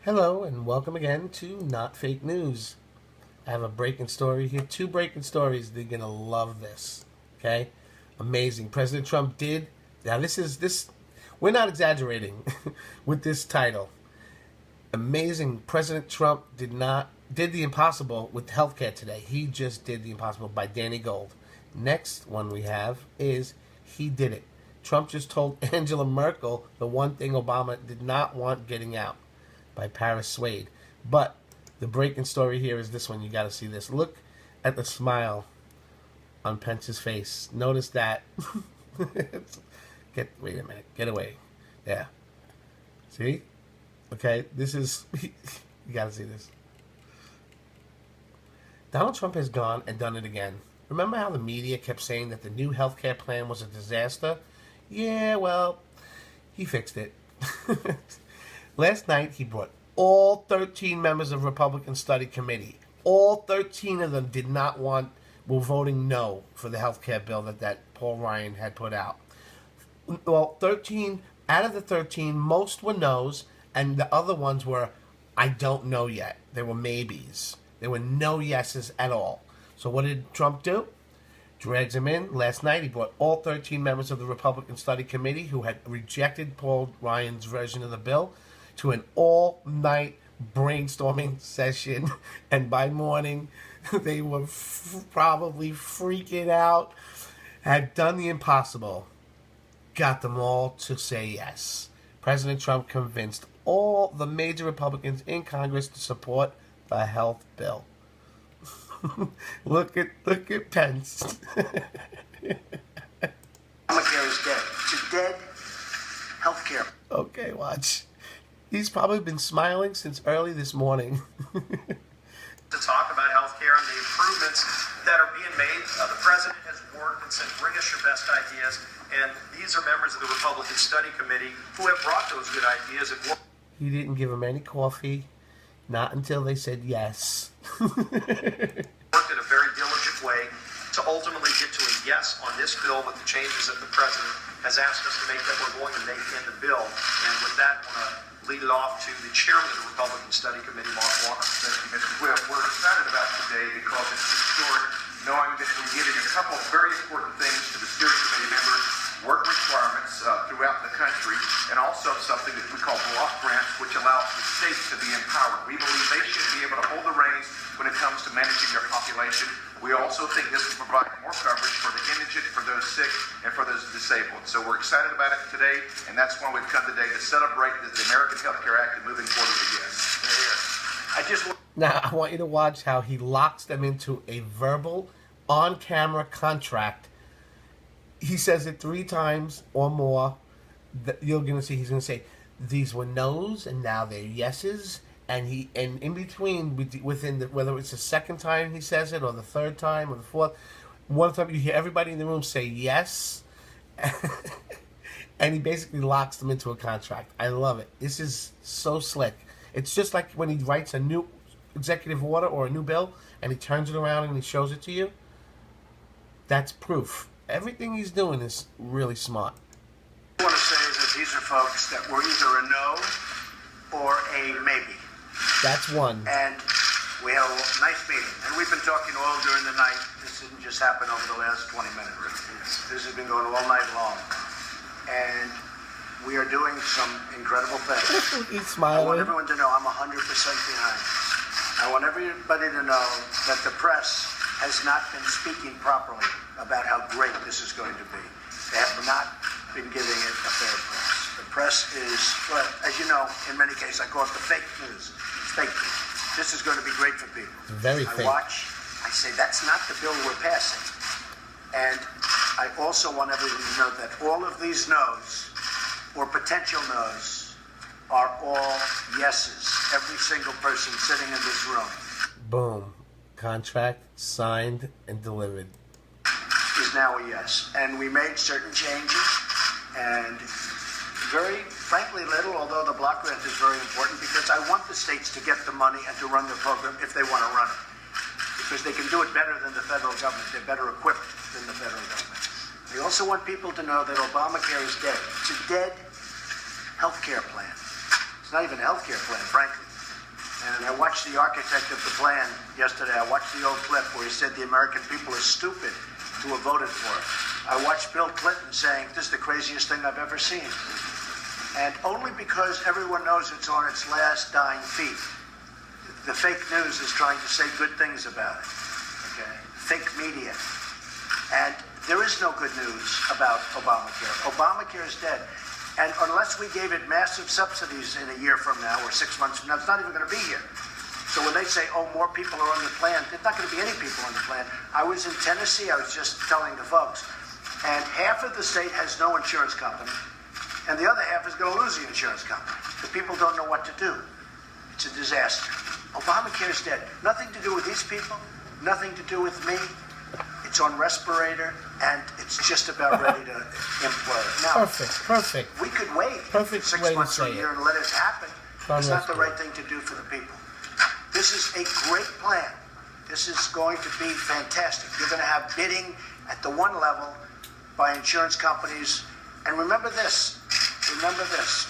Hello and welcome again to Not Fake News. I have a breaking story here, two breaking stories. They're gonna love this. Okay, amazing. President Trump did. Now this. We're not exaggerating with this title. Amazing. President Trump did the impossible with healthcare today. He just did the impossible by Danny Gold. Next one we have is he did it. Trump just told Angela Merkel the one thing Obama did not want getting out, by Paris Swade. But the breaking story here is this one. You got to see this. Look at the smile on Pence's face. Notice that. Wait a minute. Get away. Yeah. See? Okay. This is. You got to see this. Donald Trump has gone and done it again. Remember how the media kept saying that the new healthcare plan was a disaster? Yeah, well, he fixed it. Last night, he brought all 13 members of Republican Study Committee. All 13 of them were voting no for the health care bill that Paul Ryan had put out. Well, 13 out of the 13, most were no's, and the other ones were, I don't know yet. They were maybes. There were no yeses at all. So what did Trump do? Drags him in. Last night, he brought all 13 members of the Republican Study Committee who had rejected Paul Ryan's version of the bill to an all-night brainstorming session, and by morning they were probably freaking out, had done the impossible, got them all to say yes. President Trump convinced all the major Republicans in Congress to support the health bill. Look at Pence. Obamacare is dead. It's a dead health care. Okay, watch. He's probably been smiling since early this morning. To talk about health care and the improvements that are being made. The president has worked and said, bring us your best ideas. And these are members of the Republican Study Committee who have brought those good ideas and worked. He didn't give them any coffee. Not until they said yes. Worked in a very diligent way to ultimately get to a yes on this bill with the changes that the president has asked us to make that we're going to make in the bill. And with that, I want to lead it off to the chairman of the Republican Study Committee, Mark Warner. Thank you, Mr. Whip. We're excited about today because it's historic, knowing that we're giving a couple of very important things to the steering committee members, work requirements throughout the country, and also something that we call block grants, which allows the states to be empowered. We believe they should be able to hold the reins when it comes to managing their population. We also think this will provide more coverage for the indigent, for those sick, and for those disabled. So we're excited about it today, and that's why we've come today to celebrate the American Health Care Act and moving forward with yes. Now, I want you to watch how he locks them into a verbal, on-camera contract. He says it 3 times or more. You're going to see, he's going to say, these were no's, and now they're yeses. And in between, whether it's the second time he says it, or the third time, or the fourth, one time you hear everybody in the room say yes. And he basically locks them into a contract. I love it. This is so slick. It's just like when he writes a new executive order or a new bill, and he turns it around and he shows it to you. That's proof. Everything he's doing is really smart. What I want to say is that these are folks that were either a no or a maybe. That's one. And we had a nice meeting. And we've been talking all during the night. This didn't just happen over the last 20 minutes. This has been going all night long. And we are doing some incredible things. He's I want smiling. everyone to know I'm 100% behind this. I want everybody to know that the press has not been speaking properly about how great this is going to be. They have not been giving it a fair press. The press is, well, as you know, in many cases, I call it the fake news. It's fake news. This is going to be great for people. Very I fake. watch, I say, that's not the bill we're passing. And I also want everyone to know that all of these no's, or potential no's, are all yeses. Every single person sitting in this room Boom. Contract signed and delivered. is now a yes. And we made certain changes, and very frankly little, although the block grant is very important, because I want the states to get the money and to run the program if they want to run it. Because they can do it better than the federal government. They're better equipped than the federal government. I also want people to know that Obamacare is dead. It's a dead health care plan. It's not even a health care plan, frankly. And I watched the architect of the plan yesterday. I watched the old clip where he said the American people are stupid to have voted for it. I watched Bill Clinton saying, this is the craziest thing I've ever seen. And only because everyone knows it's on its last dying feet. The fake news is trying to say good things about it. Okay? Fake media. And there is no good news about Obamacare. Obamacare is dead. And unless we gave it massive subsidies in a year from now or 6 months from now, it's not even going to be here. So when they say, oh, more people are on the plan, there's not going to be any people on the plan. I was in Tennessee, I was just telling the folks, and half of the state has no insurance company, and the other half is going to lose the insurance company. The people don't know what to do. It's a disaster. Obamacare is dead. Nothing to do with these people, nothing to do with me. It's on respirator, and it's just about ready to implode. Now, Perfect. we could wait Perfect 6 way to months or a say year it. and let it happen. On It's not the respirator. right thing to do for the people. This is a great plan. This is going to be fantastic. You're going to have bidding at the one level by insurance companies. And remember this.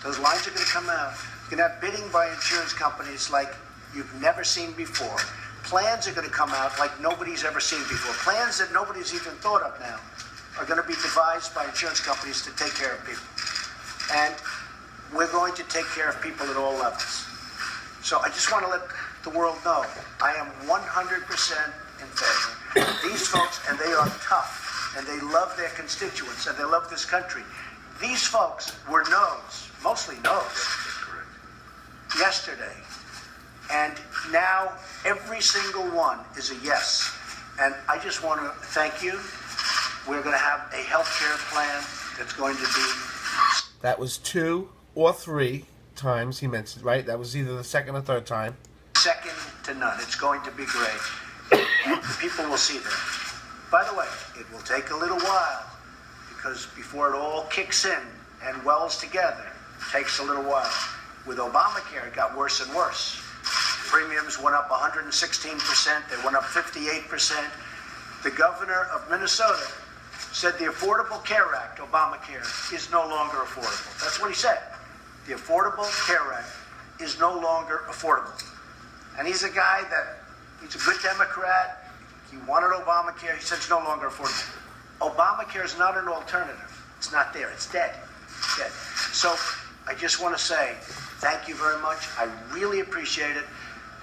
Those lines are going to come out. You're going to have bidding by insurance companies like you've never seen before. Plans are going to come out like nobody's ever seen before. Plans that nobody's even thought of now are going to be devised by insurance companies to take care of people. And we're going to take care of people at all levels. So I just want to let the world know I am 100% in favor. These folks, and they are tough, and they love their constituents, and they love this country. These folks were no's, mostly no's, yesterday. And now every single one is a yes. And I just want to thank you. We're going to have a health care plan that's going to be... That was 2 or 3 times he mentioned, right? That was either the second or third time. second to none. It's going to be great. And the people will see that. By the way, it will take a little while because before it all kicks in and wells together, it takes a little while. With Obamacare, it got worse and worse. Premiums went up 116%. They went up 58%. The governor of Minnesota said the Affordable Care Act, Obamacare, is no longer affordable. That's what he said. The Affordable Care Act is no longer affordable. And he's a guy he's a good Democrat. He wanted Obamacare. He said it's no longer affordable. Obamacare is not an alternative. It's not there. It's dead. It's dead. So I just want to say thank you very much. I really appreciate it.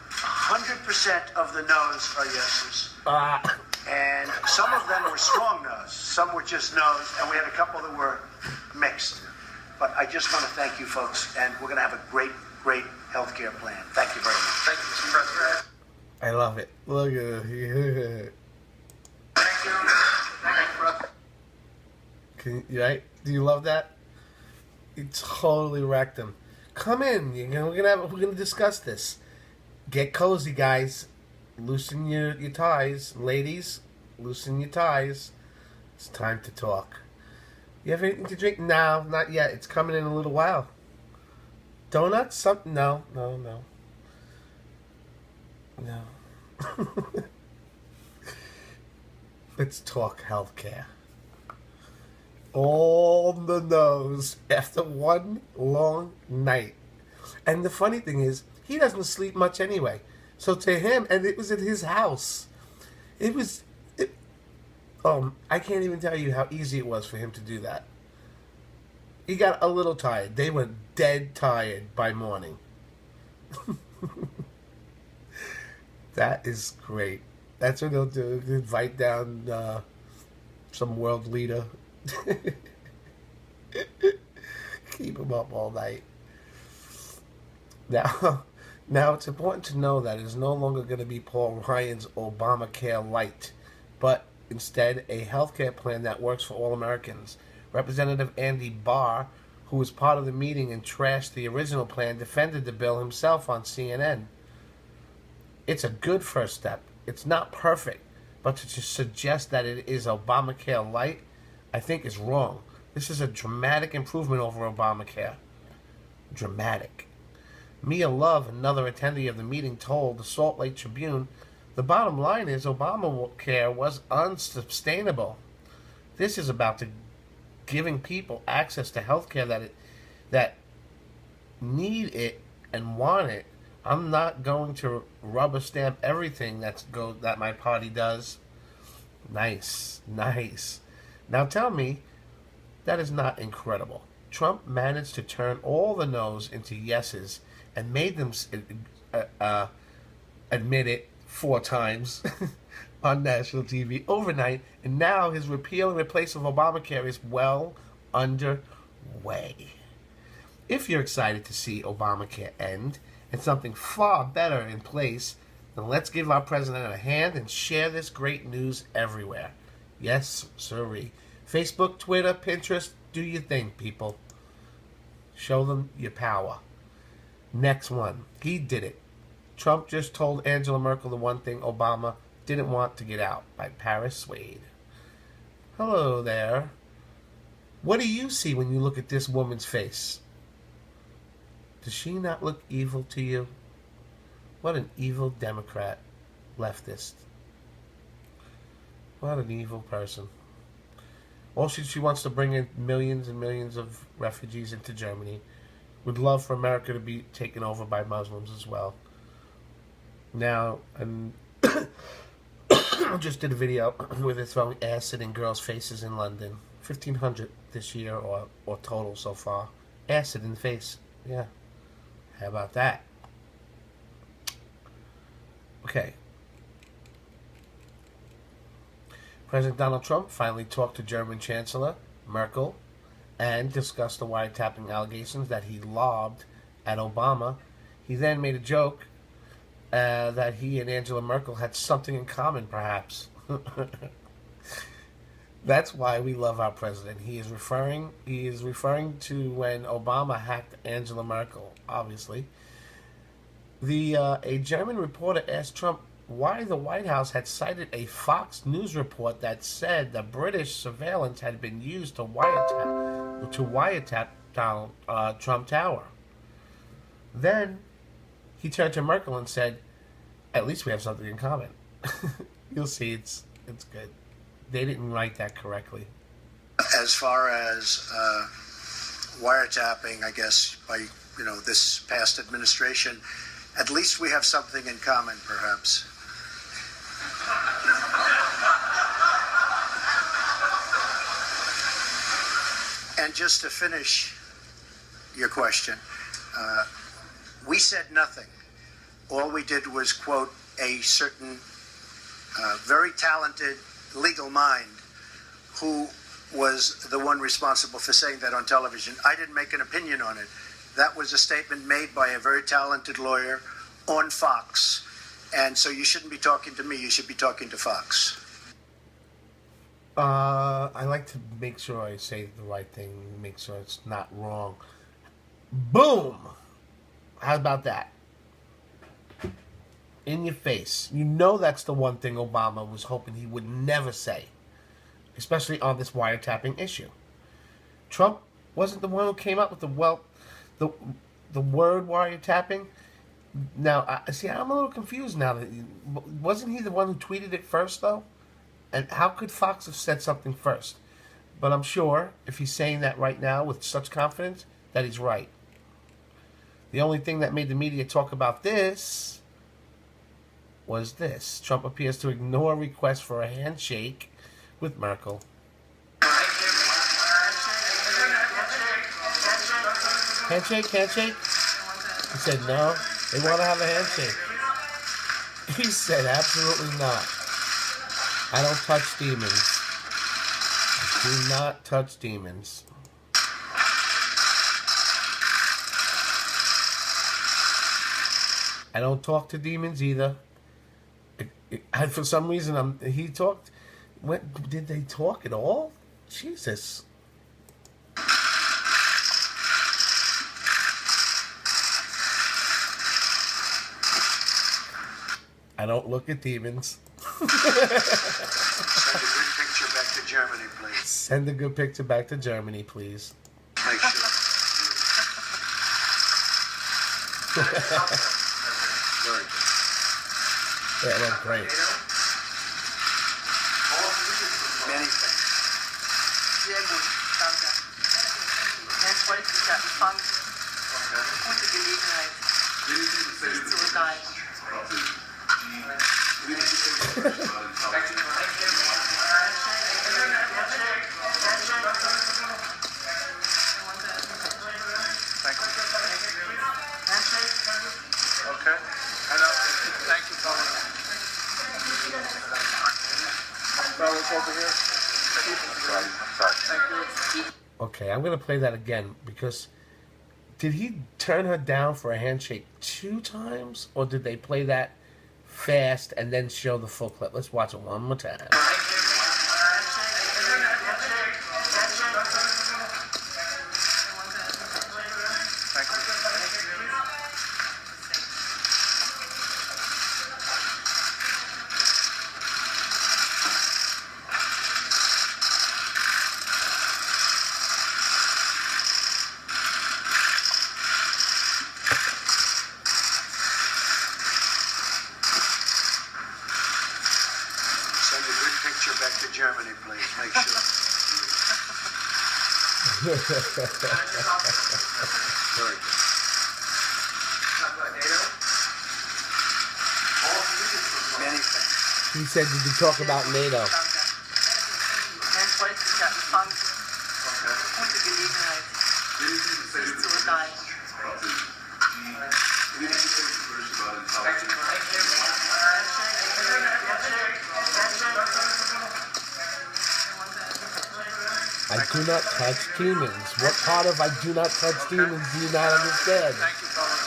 100% of the no's are yeses. And some of them were strong no's. Some were just no's. And we had a couple that were mixed. But I just want to thank you folks. And we're going to have a great, great health care plan. Thank you very much. Thank you, Mr. President. I love it. Look at it. Thank you. Thank you, Right? Do you love that? It totally wrecked him. Come in. We're gonna discuss this. Get cozy, guys. Loosen your ties, ladies. Loosen your ties. It's time to talk. You have anything to drink? No, not yet. It's coming in a little while. Donuts? Something? No. Let's talk healthcare. All the nose after one long night. And the funny thing is, he doesn't sleep much anyway. So to him, and it was at his house. I can't even tell you how easy it was for him to do that. He got a little tired. They were dead tired by morning. That is great. That's what they'll do. Invite down some world leader. Keep him up all night. Now it's important to know that it is no longer going to be Paul Ryan's Obamacare Light, but instead a healthcare plan that works for all Americans. Representative Andy Barr, who was part of the meeting and trashed the original plan, defended the bill himself on CNN. It's a good first step. It's not perfect, but to suggest that it is Obamacare Light, I think is wrong. This is a dramatic improvement over Obamacare. Dramatic. Mia Love, another attendee of the meeting, told the Salt Lake Tribune, the bottom line is Obamacare was unsustainable. This is about giving people access to health care that need it and want it I'm not going to rubber stamp everything that my party does. Nice, nice. Now tell me, that is not incredible. Trump managed to turn all the no's into yeses and made them admit it 4 times on national TV overnight, and now his repeal and replace of Obamacare is well underway. If you're excited to see Obamacare end and something far better in place, then let's give our president a hand and share this great news everywhere. Yes, sirree. Facebook, Twitter, Pinterest, do your thing, people. Show them your power. Next one. He did it. Trump just told Angela Merkel the one thing Obama didn't want to get out, by Paris Swade. Hello there. What do you see when you look at this woman's face? Does she not look evil to you? What an evil Democrat, leftist. What an evil person. Well, she wants to bring in millions and millions of refugees into Germany. Would love for America to be taken over by Muslims as well. Now, and just did a video where they're throwing acid in girls' faces in London. 1,500 this year or total so far. Acid in the face. Yeah. How about that? Okay. President Donald Trump finally talked to German Chancellor Merkel and discussed the wiretapping allegations that he lobbed at Obama. He then made a joke that he and Angela Merkel had something in common, perhaps. That's why we love our president. He is referring to when Obama hacked Angela Merkel, obviously. A German reporter asked Trump why the White House had cited a Fox News report that said the British surveillance had been used to wiretap Trump Tower. Then he turned to Merkel and said, "At least we have something in common." You'll see, it's good. They didn't write that correctly. As far as wiretapping, I guess by this past administration, at least we have something in common, perhaps. And just to finish your question, we said nothing. All we did was quote a certain very talented legal mind who was the one responsible for saying that on television. I didn't make an opinion on it. That was a statement made by a very talented lawyer on Fox. And so you shouldn't be talking to me. You should be talking to Fox. I like to make sure I say the right thing, make sure it's not wrong. Boom! How about that? In your face. You know that's the one thing Obama was hoping he would never say, especially on this wiretapping issue. Trump wasn't the one who came up with the word wiretapping. Now, I'm a little confused now. Wasn't he the one who tweeted it first, though? And how could Fox have said something first? But I'm sure, if he's saying that right now with such confidence, that he's right. The only thing that made the media talk about this was this. Trump appears to ignore requests for a handshake with Merkel. Handshake? He said no. They want to have a handshake. He said absolutely not. I don't touch demons. I do not touch demons. I don't talk to demons either. For some reason, he talked. Did they talk at all? Jesus. I don't look at demons. Send a good picture back to Germany, please. Send a good picture back to Germany, please. Make sure. Very good. Yeah, it went great. Many thanks. Sehr gut, danke. Jetzt wollte ich ja empfangen. Gute Gelegenheit, sich zu die. Okay. Thank you, fellas. Fellas over here. Thank you. Okay, I'm going to play that again because did he turn her down for a handshake 2 times, or did they play that fast and then show the full clip? Let's watch it one more time. Send a good picture back to Germany, please. Make sure. Very good. Many things. He said, did you talk about NATO? Mensch, heute ist ja Empfang. Gute Gelegenheit, sich zu unterhalten. I do not touch demons. What part of I do not touch demons do you not understand? Thank you, fellas.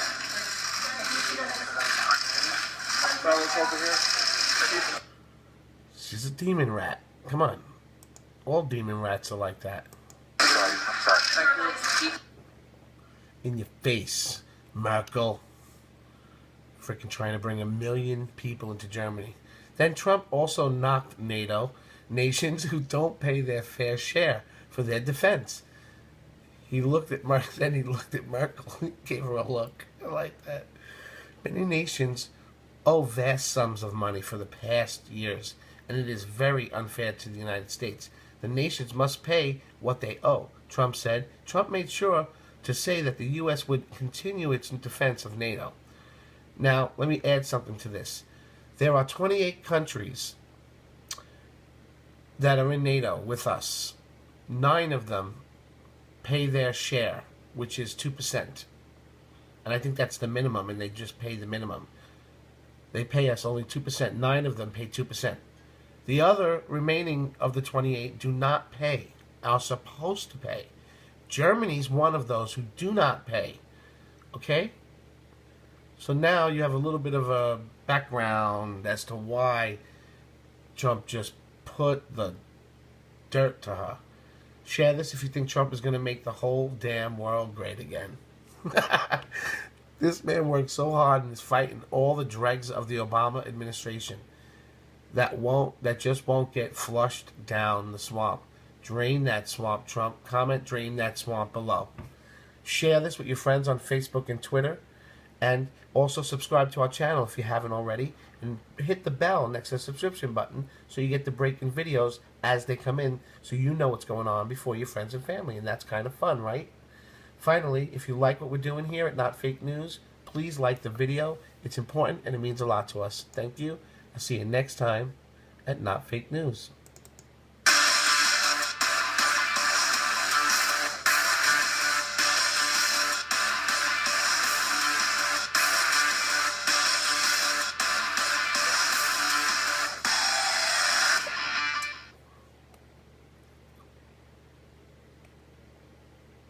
Fellas over here. She's a demon rat. Come on. All demon rats are like that. Thank you. In your face, Merkel. Freaking trying to bring 1 million people into Germany. Then Trump also knocked NATO, nations who don't pay their fair share for their defense. He looked at then he looked at Merkel and gave her a look. I like that. Many nations owe vast sums of money for the past years, and it is very unfair to the United States. The nations must pay what they owe, Trump said. Trump made sure to say that the U.S. would continue its defense of NATO. Now, let me add something to this. There are 28 countries that are in NATO with us. 9 of them pay their share, which is 2%. And I think that's the minimum, and they just pay the minimum. They pay us only 2%. 9 of them pay 2%. The other remaining of the 28 do not pay, are supposed to pay. Germany's one of those who do not pay. Okay? So now you have a little bit of a background as to why Trump just put the dirt to her. Share this if you think Trump is going to make the whole damn world great again. This man worked so hard and is fighting all the dregs of the Obama administration that just won't get flushed down the swamp. Drain that swamp, Trump. Comment, drain that swamp below. Share this with your friends on Facebook and Twitter. And also subscribe to our channel if you haven't already. And hit the bell next to the subscription button so you get the breaking videos as they come in, so you know what's going on before your friends and family. And that's kind of fun, right? Finally, if you like what we're doing here at Not Fake News, please like the video. It's important and it means a lot to us. Thank you. I'll see you next time at Not Fake News.